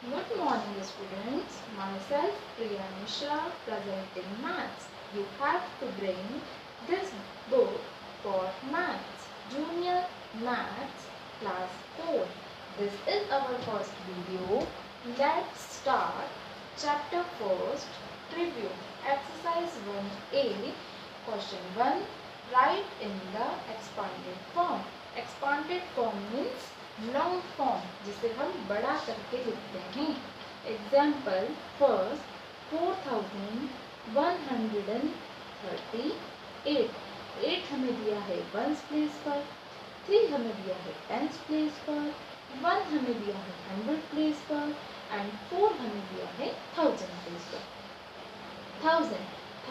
Good morning, students. Myself, Priya Mishra, presenting maths. You have to bring this book for maths. Junior Maths, Class 4. This is our first video. Let's start. Chapter first, Review. Exercise 1A. Question 1. Write in the expanded form. Expanded form means long form जिसे हम बड़ा करके लिखते हैं. Example first 4138. 8 हमें दिया है once place पर, 3 हमें दिया है टेंस प्लेस पर, 1 हमें दिया है 100 प्लेस पर एंड 4 हमें दिया है 1000 प्लेस पर.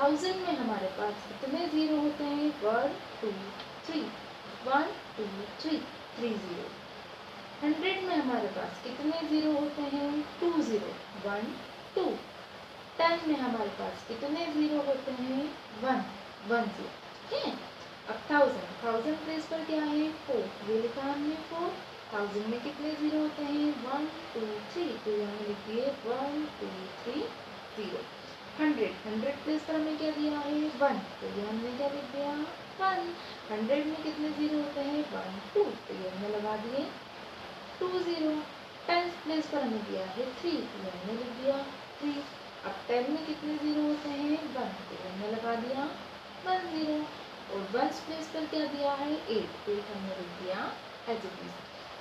1000 में हमारे पास कितने जीरो होते हैं? 1 2 3. 1 2 3 3 जीरो. 100 में हमारे पास कितने जीरो होते हैं? 2 जीरो. 1 2. 10 में हमारे पास कितने जीरो होते हैं? 1 1 जीरो. ठीक है. अब 1000 प्लेस पर क्या है? 4. ये लिखा हमने 4. 1000 में कितने जीरो होते हैं? 1 2 3. तो यहाँ लिख दिए 1 2 3 0. 100 प्लेस पर हमें क्या दिया है? 1. तो ये हमने क्या लिख दिया? 1. 100 में कितने जीरो होते हैं? 1 2. तो ये हमने लगा दिए 2 0. टेंस प्लेस पर हमें दिया है 3. तो हमने लिख दिया 3. अब 10 में कितने जीरो होते हैं? 1. तो हमने लगा दिया 1 0. और वंस प्लेस पर क्या दिया है? 8. तो हमने लिख दिया as it is.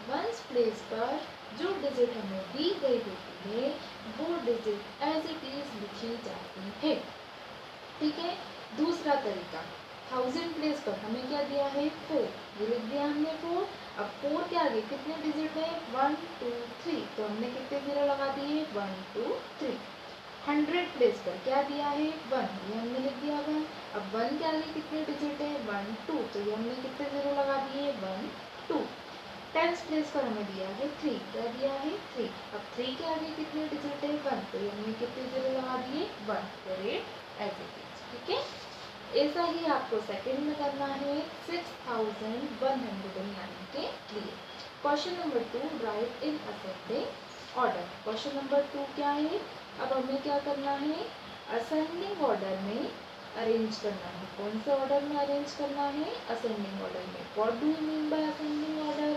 Ones place पर जो डिजिट हमें दी गई होती है वो डिजिट एज इट इज लिखी जाती है. ठीक है. दूसरा तरीका 1000 प्लेस पर हमें क्या दिया है? 4. ये लिख दिया हमने 4. अब 4 के आगे कितने डिजिट है? 1 2 3. तो हमने कितने जीरो लगा दिए? 1 2 3. 100 प्लेस पर क्या दिया है? 1. ये हमने लिख दिया 1. अब 1 के आगे कितने डिजिट है? 1 2. तो ये हमने कितने जीरो लगा दिए? 1 2. टेंस प्लेस पर हमें दिया है 3. क्या दिया है? 3. अब 3 के आगे कितने डिजिट है? 1. तो ये हमने कितने जीरो लगा दिए? 1. तो रेट एज इट इज. ठीक है. ऐसा ही आपको सेकंड में करना है 6109 के लिए. Question number 2 right in ascending order. Question number 2 क्या है? अब हमें क्या करना है? असेंडिंग ऑर्डर में अरेंज करना है. कौन से ऑर्डर में अरेंज करना है? असेंडिंग ऑर्डर में. What do you mean by ascending order?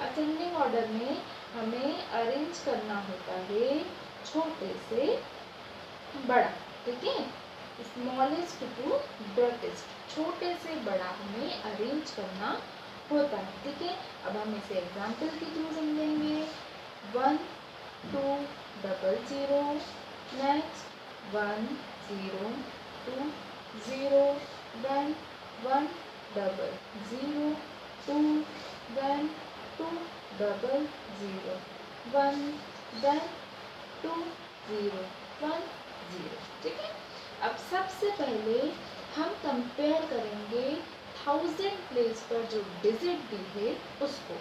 Ascending order में हमें अरेंज करना होता है छोटे से बड़ा. ठीक है. Smallest to greatest. छोटे से बड़ा हमें अरेंज करना होता है. ठीक है. अब हम इसे एग्जाम्पल के थ्रू समझेंगे. 1 2 0 नेक्स्ट 1 0 2 0 1 1 0 0 2 1 2 0 0 1 1 2 0 1 0. ठीक है. अब सबसे पहले हम कंपेयर करेंगे 1000 प्लेस पर जो डिजिट दी है उसको.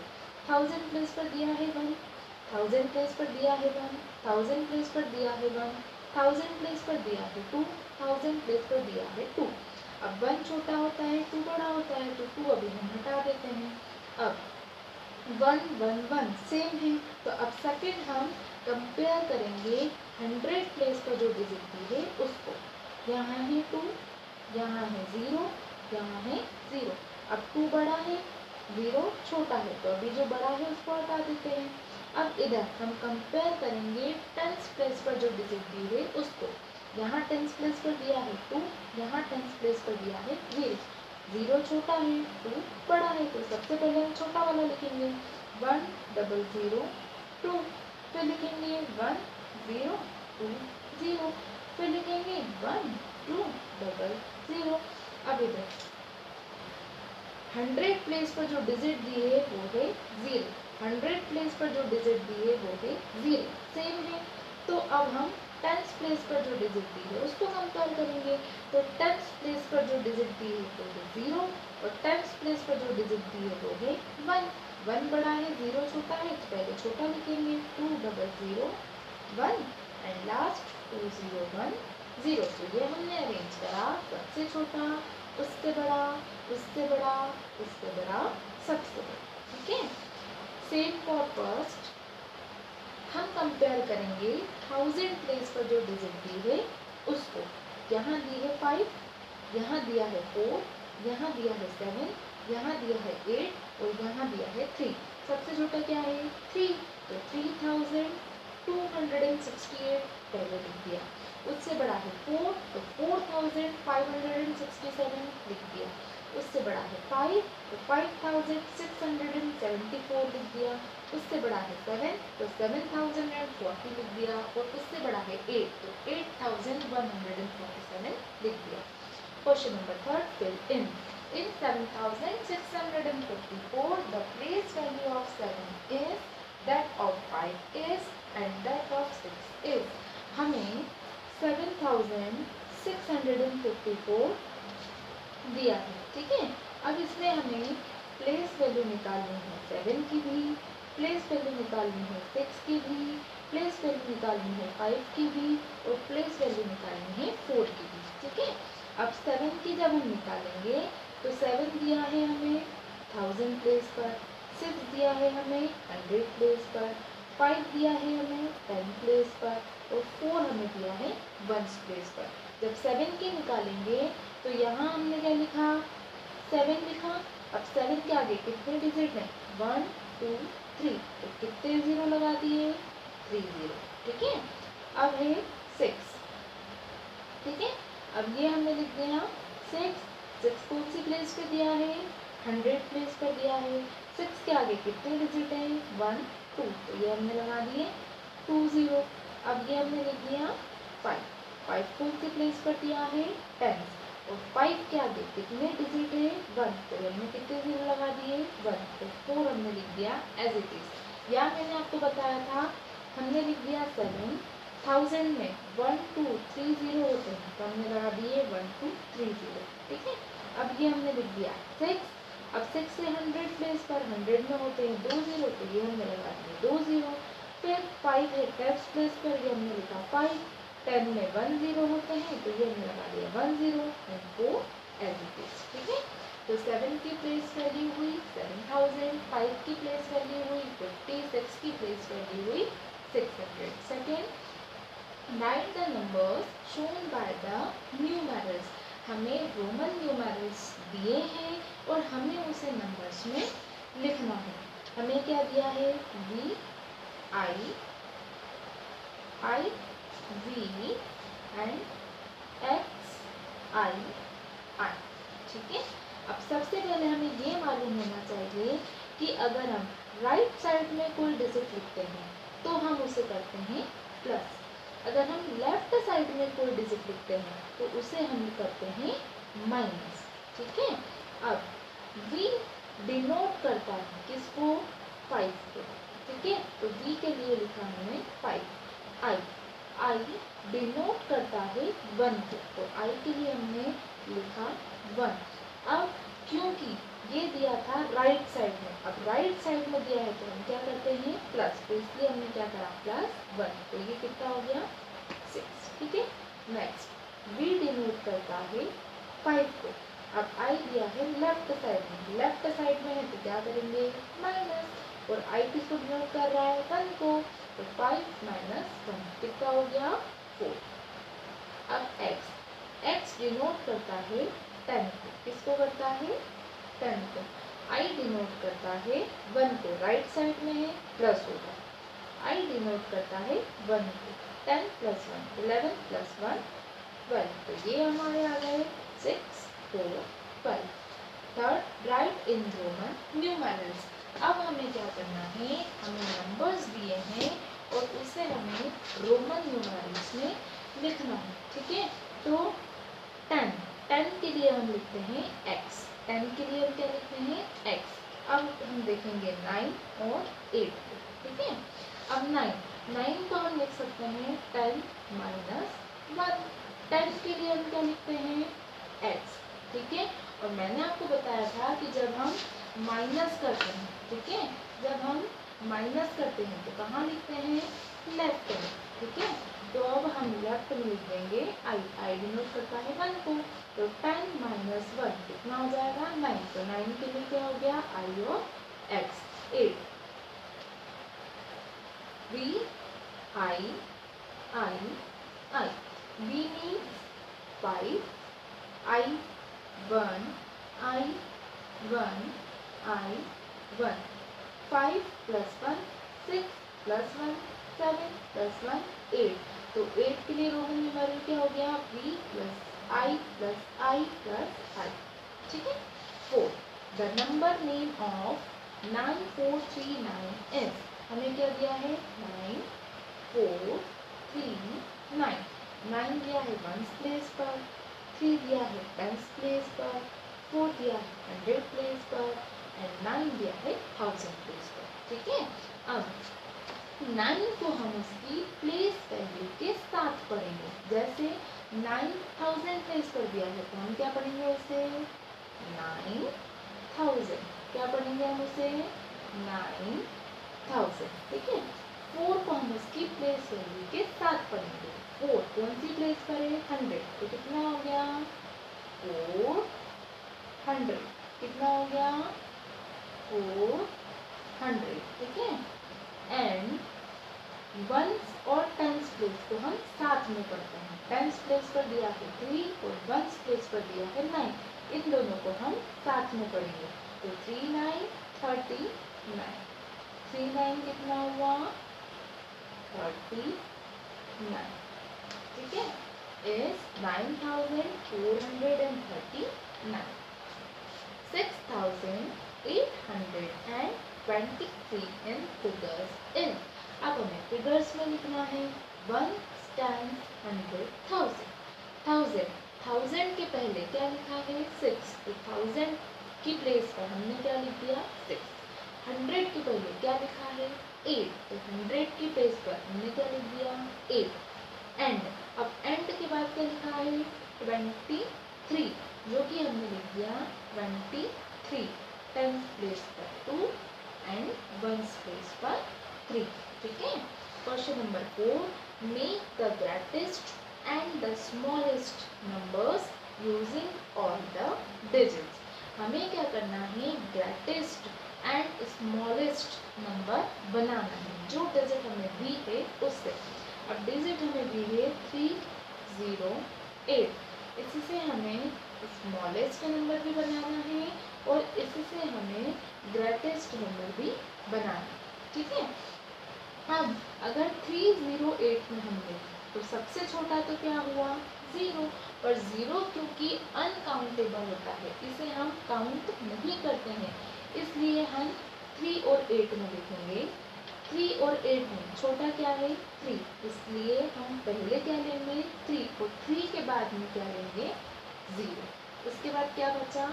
1000 प्लेस पर दिया है 1. 1000 प्लेस पर दिया है 1. 1000 प्लेस पर दिया है 1. 1000 प्लेस पर दिया है 2. 1000 प्लेस पर दिया है 2. अब 1 छोटा होता है 2 बड़ा होता है तो 2 अभी हम हटा देते हैं. अब 1 1 1 सेम है. तो अब सेकेंड हम कंपेयर करेंगे 100 प्लेस पर जो डिजिट दी है उसको. यहाँ है 2, यहाँ है 0, यहाँ है 0. अब 2 बड़ा है 0 छोटा है तो अभी जो बड़ा है उसको हटा देते हैं. अब इधर हम कंपेयर करेंगे टेंस प्लेस पर जो डिजिट दी है उसको. यहाँ टेंस प्लेस पर दिया है 2, यहाँ टेंस प्लेस पर दिया है 0. 0 छोटा है 2 बड़ा है तो सबसे पहले हम छोटा वाला लिखेंगे 1 0 0 2. फिर लिखेंगे 1 0 2 0. फिर लिखेंगे 1 2 0. अब इधर 100 प्लेस पर जो डिजिट दिए वो है 0. 100 प्लेस पर जो डिजिट दिए वो है 0. सेम है. तो अब हम टेंस प्लेस पर जो डिजिट दी है उसको कंपेयर करेंगे. तो टेंस प्लेस पर जो डिजिट दी है वो है 0 और टेंस प्लेस पर जो डिजिट दी है वो है 1. 1 बड़ा है 0 छोटा है तो पहले छोटा लिखेंगे 2 0 1 एंड लास्ट 2 0 1 0. तो ये हमने अरेंज करा सबसे छोटा उससे बड़ा उससे बड़ा उससे बड़ा सबसे बड़ा. ठीक है. सेम फॉर फर्स्ट हम कंपेयर करेंगे 1000 प्लेस पर जो डिजिट दी है उसको। यहाँ दी है 5, यहाँ दिया है 4, यहाँ दिया है 7, यहाँ दिया है 8 और यहाँ दिया है 3। सबसे छोटा क्या है 3, तो 3268 पहले लिख दिया। उससे बड़ा है 4, तो 4567 लिख दिया। उससे बड़ा है 5, तो 5674 लिख दिया। उससे बड़ा है 7, तो 7040 लिख दिया। और उससे बड़ा है 8, तो 8147 लिख दिया। Question number 3, fill in. In 7654, the place value of 7 is, that of 5 is, and that of 6 is. हमें 7654 दिया है, ठीक है। अब इसमें हमें प्लेस वैल्यू निकालनी है 7 की भी, प्लेस वैल्यू निकालनी है 6 की भी, प्लेस वैल्यू निकालनी है 5 की भी और प्लेस वैल्यू निकालनी है 4 की भी, ठीक है। अब 7 की जब हम निकालेंगे तो 7 दिया है हमें 1000 प्लेस पर, 6 दिया है हमें 100 प्लेस पर, 5 दिया है हमें 10 प्लेस पर और 4 हमें दिया है 1 प्लेस पर। जब 7 की निकालेंगे तो यहाँ हमने क्या लिखा 7 लिखा। अब 7 के आगे कितने डिजिट हैं 1 2 3, तो कितने जीरो लगा दिए 3 जीरो, ठीक है। अब है 6, ठीक है। अब ये हमने लिख दिया 6 कौन सी प्लेस पे दिया है 100 प्लेस पर दिया है। 6 के आगे कितने डिजिट है 1 2, तो ये हमने लगा दिए 2 0। अब ये हमने लिख दिया 5 कौन सी प्लेस पर दिया है 10 और 5 के आगे कितने डिजिट है 1, तो हमने कितने जीरो लगा दिए 1, तो 4 हमने लिख दिया एज इट इज। या मैंने आपको बताया था हमने लिख दिया 7000 में 1 2 3 0 होते हैं, तो हमने लगा दिए 1 2 3 0, ठीक है। अब ये हमने लिख दिया 6। अब 6 से 100 प्लेस पर 100 में होते हैं 2 0, तो ये हमने लगा दिए 2 0। फिर 5 है 10 प्लेस पर, ये हमने लिखा 5, 10 में 1 0 होते हैं, तो ये हमने लगा दिया 1 0 एंड 4 एज इट इज, ठीक है। तो 7 की प्लेस वैल्यू हुई 7000, 5 की प्लेस वैल्यू हुई 50, 6 की प्लेस वैल्यू हुई 600। Second, right the numbers shown by the numerals. हमें रोमन न्यूमेरल्स दिए हैं और हमें उसे नंबर्स में लिखना है। हमें क्या दिया है V I V and X I, ठीक है। अब सबसे पहले हमें ये मालूम होना चाहिए कि अगर हम राइट साइड में कोई डिजिट लिखते हैं तो हम उसे करते हैं प्लस, अगर हम लेफ्ट साइड में कोई डिजिट लिखते हैं तो उसे हम करते हैं माइनस, ठीक है। अब V डिनोट करता है किसको 5 को, ठीक है। तो V के लिए लिखा हमने 5। I डिनोट करता है 1 को, तो I के लिए हमने लिखा 1। अब क्योंकि ये दिया था राइट साइड में, अब राइट साइड में दिया है तो हम क्या करते हैं प्लस, तो इसलिए हमने क्या करा +1, तो ये कितना हो गया 6, ठीक है। नेक्स्ट V डिनोट करता है 5 को, अब I दिया है लेफ्ट साइड में, लेफ्ट साइड में है तो क्या करेंगे माइनस, और I किसको डिनोट कर रहा है 1 को, तो 5 - 1 कितना हो गया 4। अब X डिनोट करता है 10 को, किसको करता है 10 को। I डिनोट करता है 1 को, राइट साइड में है प्लस होगा। I डिनोट करता है 1 को, 10 + 1 11 + 1 12, तो ये हमारे आ गए 6 4 12। Third, right in Roman numerals. अब हमें क्या करना है, हमें नंबर्स दिए हैं और उसे हमें रोमन न्यूमेरल्स में लिखना है, ठीक है। तो 10 के लिए हम लिखते हैं x, 10 के लिए हम क्या लिखते हैं x। अब हम देखेंगे 9 और 8 को, ठीक है। अब 9 को हम लिख सकते हैं 10 - 1। 10 के लिए हम क्या लिखते हैं x, ठीक है। और मैंने आपको बताया था कि जब हम माइनस करते हैं, ठीक है, जब हम माइनस करते हैं तो कहाँ लिखते हैं लेफ्ट में, ठीक है। तो अब हम लेफ्ट में लिख देंगे I डिनोट करता है 1 को, तो 10 - 1 कितना हो जाएगा 9, तो 9 के लिए क्या हो गया I और X। 8 V I. V means 5. I1. 5 plus 1 6 plus 1 7 plus 1 8। तो 8 के लिए रोमन न्यूमेरल क्या हो गया? V plus I plus I plus I। ठीक है। 4. The number name of 9439 is, हमें क्या दिया है? 9 4 3 9। 9 दिया है वंस प्लेस पर, 3 दिया है टेंस प्लेस पर, 4 दिया है 100 प्लेस पर एंड 9 दिया है 1000 प्लेस पर। ठीक है। अब 9 को हम उसकी प्लेस वैल्यू के साथ पढ़ेंगे। जैसे 9000 प्लेस पर दिया है तो हम क्या पढ़ेंगे उसे? 9000। क्या पढ़ेंगे हम उसे? 9000। ठीक है। 4 को हम उसकी प्लेस वैल्यू के साथ पढ़ेंगे। 4 कौन सी प्लेस पर है? 100। तो कितना हो गया? 400। कितना हो गया? 400। ठीक है। एंड वंस और टेंस प्लेस को हम साथ में पढ़ते हैं। टेंस प्लेस पर दिया है 3 और वंस प्लेस पर दिया है 9। इन दोनों को हम साथ में पढ़ेंगे। तो 3 9 39। 3 9 कितना हुआ? 39। ठीक है। is 9439। 6823 in figures in। अब हमें फिगर्स में लिखना है 1 10 100 1000। 1000 के पहले क्या लिखा है? 6। तो 1000 की प्लेस पर हमने क्या लिख दिया? 6। 100 के पहले क्या लिखा है? 8। तो 100 की प्लेस पर हमने क्या लिख दिया? 8। एंड अब एंड के बाद क्या लिखा है? 23, जो कि हमने लिख दिया 23। टेंस प्लेस पर 2 एंड वंस प्लेस पर 3। ठीक है। Question number 4, make the greatest and the smallest numbers using all the digits. हमें क्या करना है? ग्रेटेस्ट एंड स्मॉलेस्ट नंबर बनाना है, जो डिजिट हमें दी है उससे। अब डिजिट हमें दी है 308। इससे हमें स्मॉलेस्ट नंबर भी बनाना है और इससे हमें ग्रेटेस्ट नंबर भी बनाना है। ठीक है। अब अगर 308 में हम देखें तो सबसे छोटा तो क्या हुआ? 0। पर 0 क्योंकि अनकाउंटेबल होता है, इसे हम काउंट नहीं करते हैं, इसलिए हम 3 और 8 में लिखेंगे। 3 और 8 में छोटा क्या है? 3, इसलिए हम पहले क्या लेंगे? 3 और 3 के बाद में क्या लेंगे? 0। उसके बाद क्या बचा?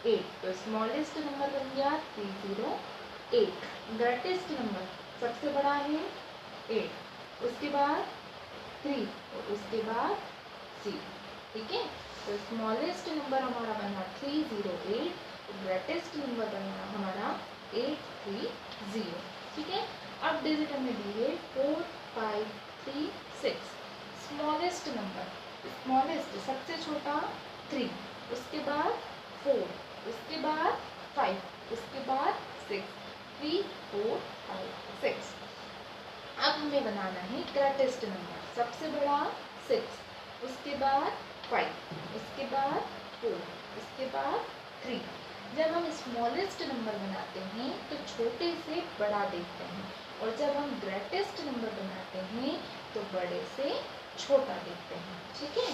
8। तो स्मॉलेस्ट नंबर बन गया 308। ग्रेटेस्ट नंबर सबसे बड़ा है 8, उसके बाद 3 और उसके बाद 0। ठीक है। तो स्मॉलेस्ट नंबर हमारा बना 308, ग्रेटेस्ट नंबर बना हमारा 830। ठीक है। अब डिजिट हमें दी है 4 5 3 6। स्मॉलेस्ट नंबर, स्मॉलेस्ट सबसे छोटा 3, उसके बाद 4, उसके बाद 5, उसके बाद 6। 3 4 5 6। अब हमें बनाना है ग्रेटेस्ट नंबर। सबसे बड़ा 6, उसके बाद 5, उसके बाद 4, उसके बाद 3। जब हम स्मॉलेस्ट नंबर बनाते हैं तो छोटे से बड़ा देखते हैं, और जब हम ग्रेटेस्ट नंबर बनाते हैं तो बड़े से छोटा देखते हैं। ठीक है।